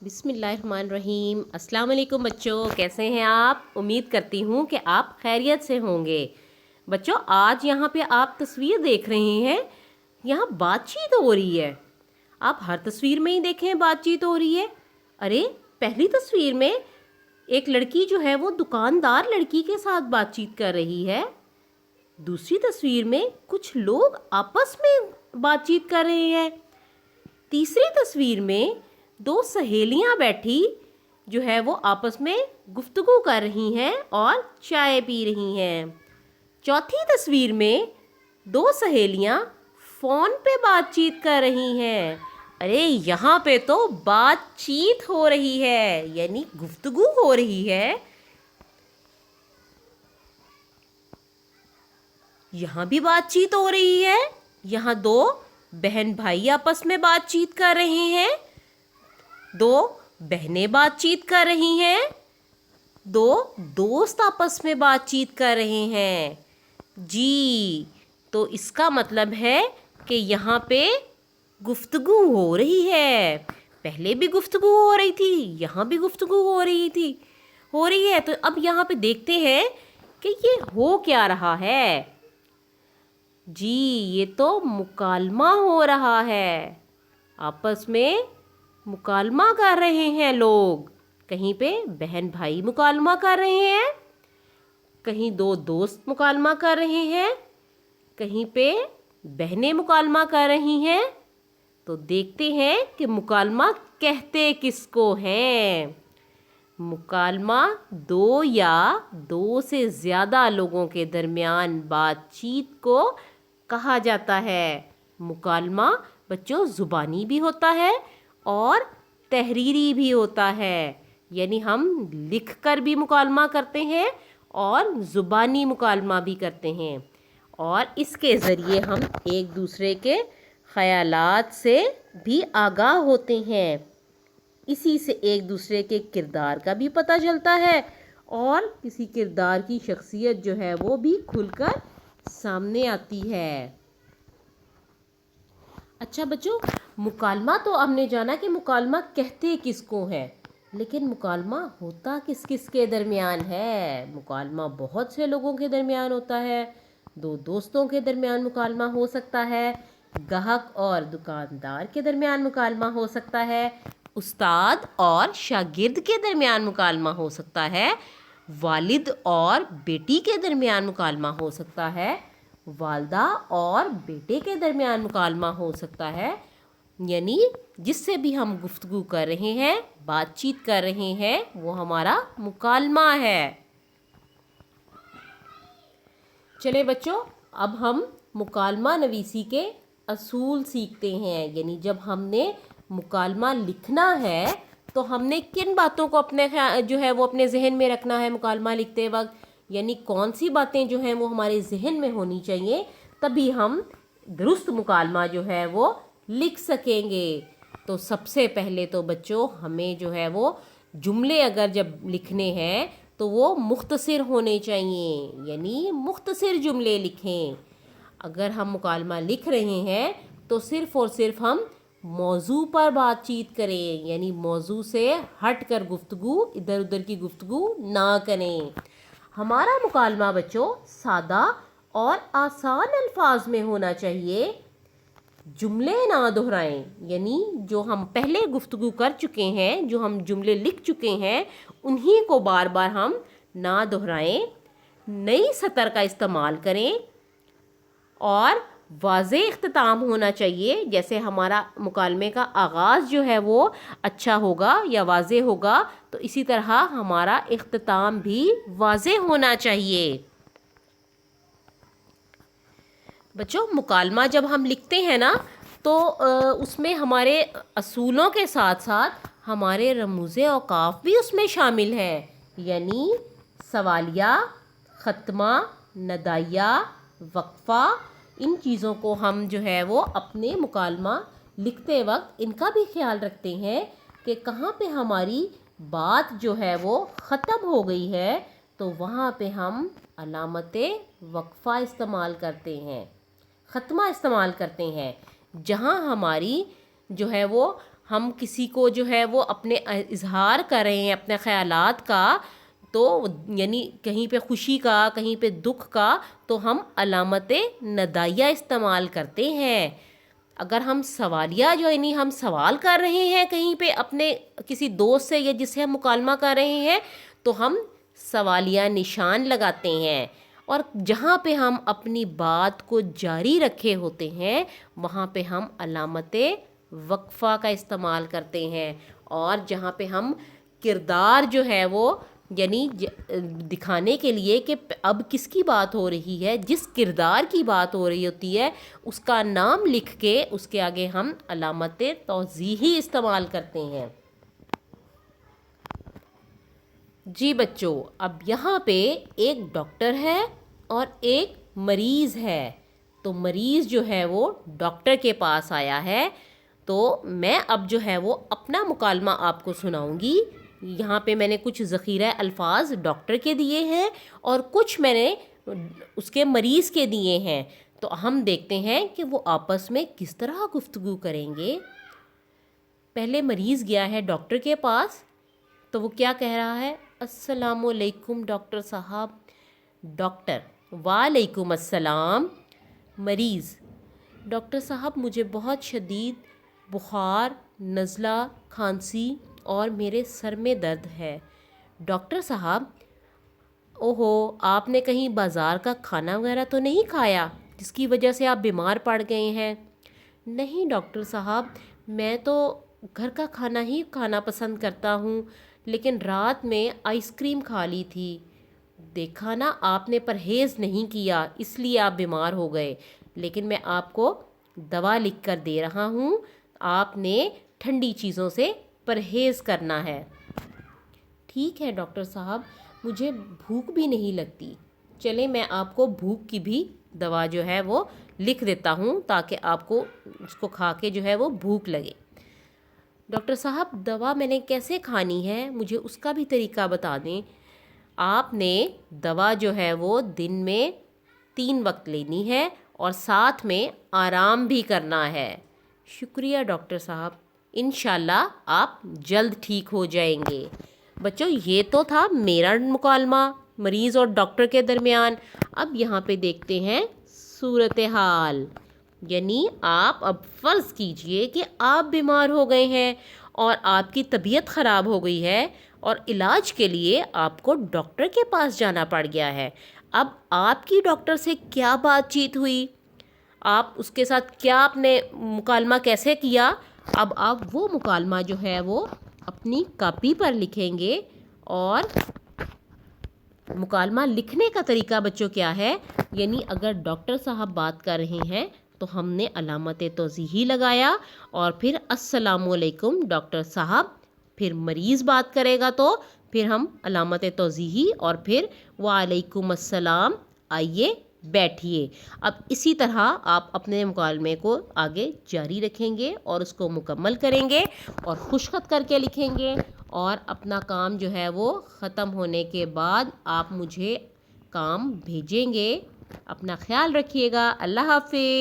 बिस्मिल्लाहिर्रहमानिर्रहीम। अस्सलाम वालेकुम बच्चों, कैसे हैं आप? उम्मीद करती हूँ कि आप खैरियत से होंगे। बच्चों, आज यहाँ पे आप तस्वीर देख रहे हैं, यहाँ बातचीत हो रही है। आप हर तस्वीर में ही देखें बातचीत हो रही है। अरे, पहली तस्वीर में एक लड़की जो है वो दुकानदार लड़की के साथ बातचीत कर रही है। दूसरी तस्वीर में कुछ लोग आपस में बातचीत कर रहे हैं। तीसरी तस्वीर में दो सहेलियां बैठी जो है वो आपस में गुफ्तगू कर रही हैं और चाय पी रही हैं। चौथी तस्वीर में दो सहेलियां फ़ोन पे बातचीत कर रही हैं। अरे, यहाँ पे तो बातचीत हो रही है, यानी गुफ्तगू हो रही है। यहाँ भी बातचीत हो रही है। यहाँ दो बहन भाई आपस में बातचीत कर रहे हैं, दो बहनें बातचीत कर रही हैं, दो दोस्त आपस में बातचीत कर रहे हैं। जी, तो इसका मतलब है कि यहाँ पे गुफ्तगू हो रही है। पहले भी गुफ्तगू हो रही थी, यहाँ भी गुफ्तगू हो रही है। तो अब यहाँ पे देखते हैं कि ये हो क्या रहा है। जी, ये तो मुकालमा हो रहा है। आपस में मुकालमा कर रहे हैं लोग। कहीं पे बहन भाई मुकालमा कर रहे हैं, कहीं दो दोस्त मुकालमा कर रहे हैं, कहीं पे बहनें मुकालमा कर रही हैं। तो देखते हैं कि मुकालमा कहते किसको हैं। मुकालमा दो या दो से ज़्यादा लोगों के दरमियान बातचीत को कहा जाता है। मुकालमा बच्चों ज़ुबानी भी होता है और तहरीरी भी होता है, यानी हम लिख कर भी मुकालमा करते हैं और ज़ुबानी मुकालमा भी करते हैं। और इसके ज़रिए हम एक दूसरे के ख़यालात से भी आगाह होते हैं। इसी से एक दूसरे के किरदार का भी पता चलता है और किसी किरदार की शख्सियत जो है वो भी खुलकर सामने आती है। अच्छा बच्चों, मुकालमा तो हमने जाना कि मुकालमा कहते किसको है, लेकिन मुकालमा होता किस किस के दरमियान है? मुकालमा बहुत से लोगों के दरमियान होता है। दो दोस्तों के दरमियान मुकालमा हो सकता है, गाहक और दुकानदार के दरमियान मुकालमा हो सकता है, उस्ताद और शागिर्द के दरमियान मुकालमा हो सकता है, वालिद और बेटी के दरमियान मुकालमा हो सकता है, वालदा और बेटे के दरमियान मुकालमा हो सकता है। यानी जिससे भी हम गुफ्तगू कर रहे हैं, बातचीत कर रहे हैं, वो हमारा मुकालमा है। चले बच्चों, अब हम मुकालमा नवीसी के असूल सीखते हैं। यानी जब हमने मुकालमा लिखना है तो हमने किन बातों को अपने जो है वो अपने जहन में रखना है मुकालमा लिखते वक्त, यानी कौन सी बातें जो हैं वो हमारे जहन में होनी चाहिए, तभी हम दुरुस्त मुकालमा जो है वो लिख सकेंगे। तो सबसे पहले तो बच्चों हमें जो है वो जुमले अगर जब लिखने हैं तो वो मुख्तसर होने चाहिए, यानी मुख्तसर जुमले लिखें। अगर हम मुकालमा लिख रहे हैं तो सिर्फ़ और सिर्फ हम मौजू पर बातचीत करें, यानी मौजू से हट कर गुफ्तगू, इधर उधर की गुफ्तगू ना करें। हमारा मुकालमा बच्चों सादा और आसान अल्फाज में होना चाहिए। जुमले ना दोहराएं, यानी जो हम पहले गुफ्तगू कर चुके हैं, जो हम जुमले लिख चुके हैं, उन्हीं को बार बार हम ना दोहराएं। नई सतर का इस्तेमाल करें और वाज़े इख्तिताम होना चाहिए। जैसे हमारा मुकालमे का आगाज़ जो है वो अच्छा होगा या वाज़े होगा, तो इसी तरह हमारा इख्तिताम भी वाज़े होना चाहिए। बच्चों, मुकालमा जब हम लिखते हैं ना तो उसमें हमारे असूलों के साथ साथ हमारे रमूज़े औक़ाफ़ भी उसमें शामिल हैं, यानी सवालिया, ख़त्मा, नदाइया, वक्फ़ा। इन चीज़ों को हम जो है वो अपने मुकालमा लिखते वक्त इनका भी ख्याल रखते हैं कि कहाँ पे हमारी बात जो है वो ख़त्म हो गई है, तो वहाँ पे हम अलामते वक्फ़ा इस्तेमाल करते हैं, ख़त्मा इस्तेमाल करते हैं। जहाँ हमारी जो है वो ہم کسی کو جو ہے وہ اپنے اظہار کر رہے ہیں اپنے خیالات کا، تو یعنی کہیں پہ خوشی کا کہیں پہ دکھ کا، تو ہم علامت ندائیہ استعمال کرتے ہیں۔ اگر ہم سوالیہ یعنی ہم سوال کر رہے ہیں کہیں پہ اپنے کسی دوست سے یا جس سے ہم مکالمہ کر رہے ہیں، تو ہم سوالیہ نشان لگاتے ہیں۔ اور جہاں پہ ہم اپنی بات کو جاری رکھے ہوتے ہیں وہاں پہ ہم علامت وقفہ کا استعمال کرتے ہیں۔ اور جہاں پہ ہم کردار جو ہے وہ یعنی دکھانے کے لیے کہ اب کس کی بات ہو رہی ہے، جس کردار کی بات ہو رہی ہوتی ہے اس کا نام لکھ کے اس کے آگے ہم علامت توضیحی استعمال کرتے ہیں۔ جی بچوں، اب یہاں پہ ایک ڈاکٹر ہے اور ایک مریض ہے۔ تو مریض جو ہے وہ ڈاکٹر کے پاس آیا ہے، تو میں اب جو ہے وہ اپنا مکالمہ آپ کو سناؤں گی۔ یہاں پہ میں نے کچھ ذخیرہ الفاظ ڈاکٹر کے دیے ہیں اور کچھ میں نے اس کے مریض کے دیے ہیں، تو ہم دیکھتے ہیں کہ وہ آپس میں کس طرح گفتگو کریں گے۔ پہلے مریض گیا ہے ڈاکٹر کے پاس، تو وہ کیا کہہ رہا ہے؟ السلام علیکم ڈاکٹر صاحب۔ ڈاکٹر: وعلیکم السلام۔ مریض: ڈاکٹر صاحب مجھے بہت شدید بخار، نزلہ، کھانسی اور میرے سر میں درد ہے۔ ڈاکٹر صاحب: اوہو، آپ نے کہیں بازار کا کھانا وغیرہ تو نہیں کھایا جس کی وجہ سے آپ بیمار پڑ گئے ہیں؟ نہیں ڈاکٹر صاحب، میں تو گھر کا کھانا ہی کھانا پسند کرتا ہوں، لیکن رات میں آئس کریم کھا لی تھی۔ دیکھا نا، آپ نے پرہیز نہیں کیا اس لیے آپ بیمار ہو گئے، لیکن میں آپ کو دوا لکھ کر دے رہا ہوں، آپ نے ٹھنڈی چیزوں سے پرہیز کرنا ہے۔ ٹھیک ہے ڈاکٹر صاحب، مجھے بھوک بھی نہیں لگتی، چلیں میں آپ کو بھوک کی بھی دوا جو ہے وہ لکھ دیتا ہوں تاکہ آپ کو اس کو کھا کے جو ہے وہ بھوک لگے۔ ڈاکٹر صاحب دوا میں نے کیسے کھانی ہے، مجھے اس کا بھی طریقہ بتا دیں۔ آپ نے دوا جو ہے وہ دن میں 3 وقت لینی ہے اور ساتھ میں آرام بھی کرنا ہے۔ شکریہ ڈاکٹر صاحب، انشاءاللہ آپ جلد ٹھیک ہو جائیں گے۔ بچوں، یہ تو تھا میرا مکالمہ مریض اور ڈاکٹر کے درمیان۔ اب یہاں پہ دیکھتے ہیں صورتحال، یعنی آپ اب فرض کیجئے کہ آپ بیمار ہو گئے ہیں اور آپ کی طبیعت خراب ہو گئی ہے اور علاج کے لیے آپ کو ڈاکٹر کے پاس جانا پڑ گیا ہے۔ اب آپ کی ڈاکٹر سے کیا بات چیت ہوئی، آپ اس کے ساتھ کیا اپنے مکالمہ کیسے کیا، اب آپ وہ مکالمہ جو ہے وہ اپنی کاپی پر لکھیں گے۔ اور مکالمہ لکھنے کا طریقہ بچوں کیا ہے، یعنی اگر ڈاکٹر صاحب بات کر رہے ہیں تو ہم نے علامت توضیحی لگایا اور پھر السلام علیکم ڈاکٹر صاحب، پھر مریض بات کرے گا تو پھر ہم علامت توضیحی اور پھر وعلیکم السلام، آئیے بیٹھیے۔ اب اسی طرح آپ اپنے مکالمے کو آگے جاری رکھیں گے اور اس کو مکمل کریں گے اور خوش خط کر کے لکھیں گے، اور اپنا کام جو ہے وہ ختم ہونے کے بعد آپ مجھے کام بھیجیں گے۔ اپنا خیال رکھیے گا، اللہ حافظ۔